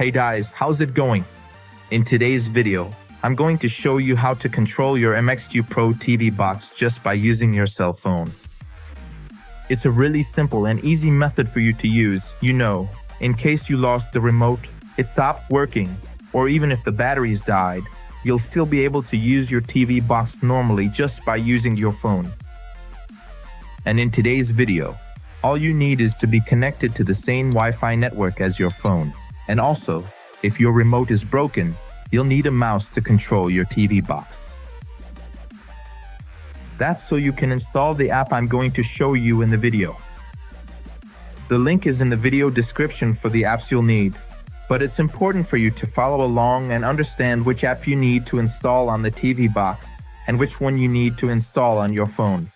Hey guys, how's it going? In today's video, I'm going to show you how to control your MXQ Pro TV box just by using your cell phone. It's a really simple and easy method for you to use, in case you lost the remote, it stopped working, or even if the batteries died, you'll still be able to use your TV box normally just by using your phone. And in today's video, all you need is to be connected to the same Wi-Fi network as your phone. And also, if your remote is broken, you'll need a mouse to control your TV box. That's so you can install the app I'm going to show you in the video. The link is in the video description for the apps you'll need, but it's important for you to follow along and understand which app you need to install on the TV box and which one you need to install on your phone.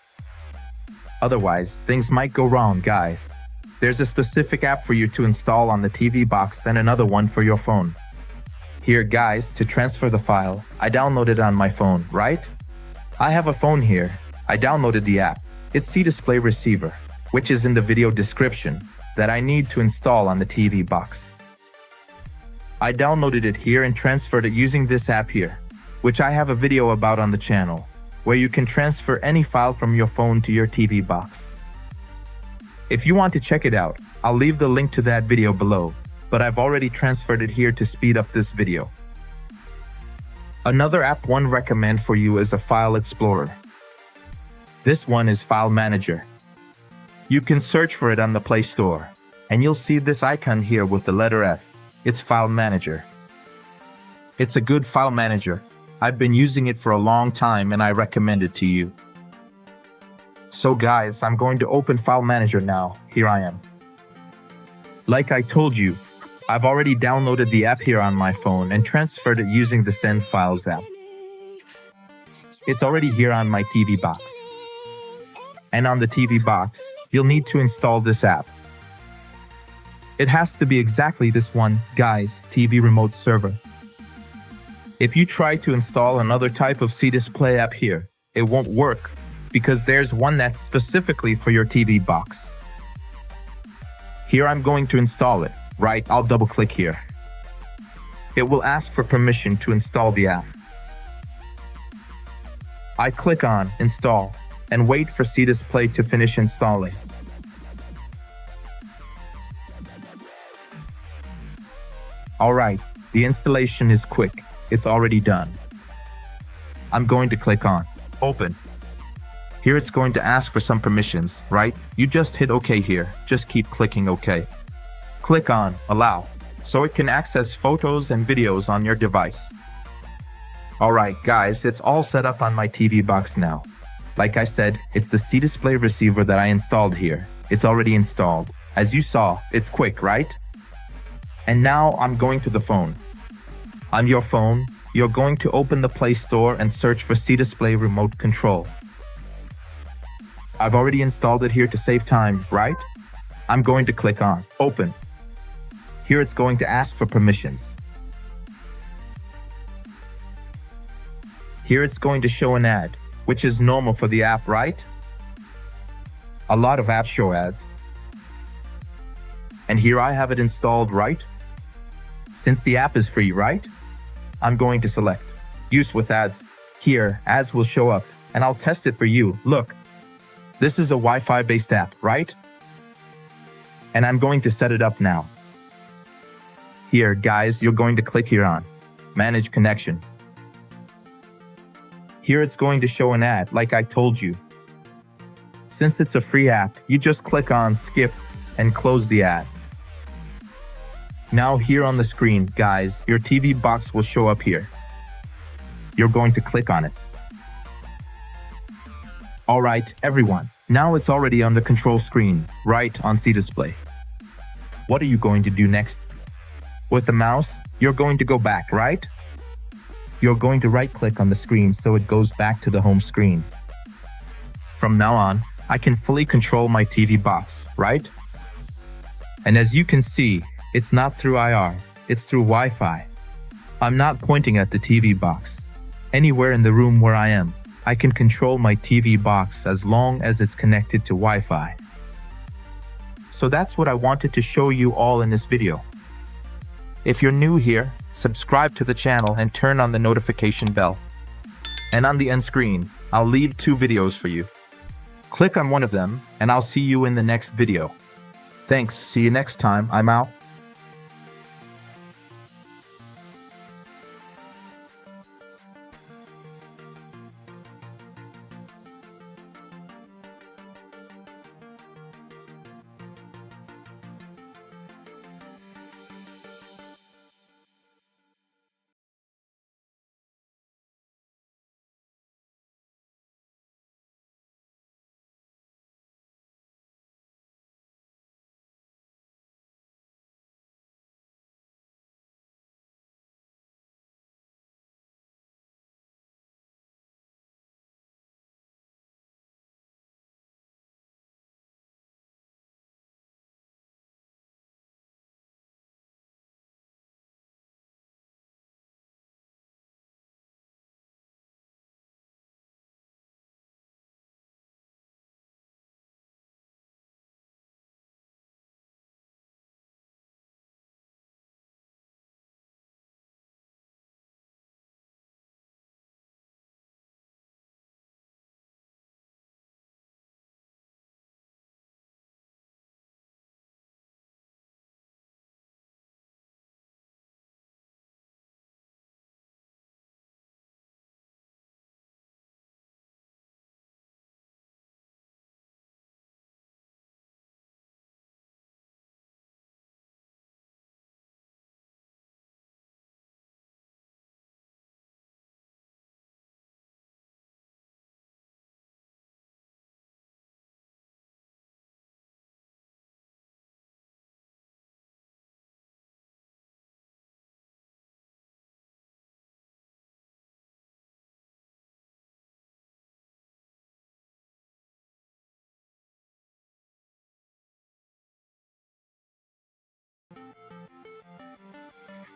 Otherwise, things might go wrong, guys. There's a specific app for you to install on the TV box and another one for your phone. Here, guys, to transfer the file, I downloaded it on my phone, right? I have a phone here. I downloaded the app. It's C-Display Receiver, which is in the video description, that I need to install on the TV box. I downloaded it here and transferred it using this app here, which I have a video about on the channel, where you can transfer any file from your phone to your TV box. If you want to check it out, I'll leave the link to that video below, but I've already transferred it here to speed up this video. Another app I recommend for you is a File Explorer. This one is File Manager. You can search for it on the Play Store, and you'll see this icon here with the letter F. It's File Manager. It's a good file manager. I've been using it for a long time and I recommend it to you. So guys, I'm going to open File Manager now. Here I am. Like I told you, I've already downloaded the app here on my phone and transferred it using the Send Files app. It's already here on my TV box. And on the TV box, you'll need to install this app. It has to be exactly this one, guys, TV Remote Server. If you try to install another type of C-Display app here, it won't work because there's one that's specifically for your TV box. Here I'm going to install it, right? I'll double click here. It will ask for permission to install the app. I click on Install and wait for C-Display to finish installing. Alright, the installation is quick. It's already done. I'm going to click on Open. Here it's going to ask for some permissions, right? You just hit OK here. Just keep clicking OK. Click on Allow, so it can access photos and videos on your device. Alright guys, it's all set up on my TV box now. Like I said, it's the C-Display Receiver that I installed here. It's already installed. As you saw, it's quick, right? And now I'm going to the phone. On your phone, you're going to open the Play Store and search for C-Display Remote Control. I've already installed it here to save time, right? I'm going to click on Open. Here it's going to ask for permissions. Here it's going to show an ad, which is normal for the app, right? A lot of apps show ads. And here I have it installed, right? Since the app is free, right? I'm going to select Use with Ads. Here, ads will show up, and I'll test it for you. Look, this is a Wi-Fi based app, right? And I'm going to set it up now. Here, guys, you're going to click here on Manage Connection. Here it's going to show an ad, like I told you. Since it's a free app, you just click on Skip and close the ad. Now here on the screen, guys, your TV box will show up here. You're going to click on it. Alright, everyone. Now it's already on the control screen, right on C-Display. What are you going to do next? With the mouse, you're going to go back, right? You're going to right-click on the screen so it goes back to the home screen. From now on, I can fully control my TV box, right? And as you can see, it's not through IR, it's through Wi-Fi. I'm not pointing at the TV box. Anywhere in the room where I am, I can control my TV box as long as it's connected to Wi-Fi. So that's what I wanted to show you all in this video. If you're new here, subscribe to the channel and turn on the notification bell. And on the end screen, I'll leave 2 videos for you. Click on one of them, and I'll see you in the next video. Thanks, see you next time, I'm out.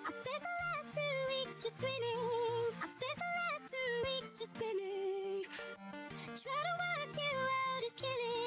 I spent the last 2 weeks just grinning. I spent the last 2 weeks just grinning. Try to work you out, just kidding.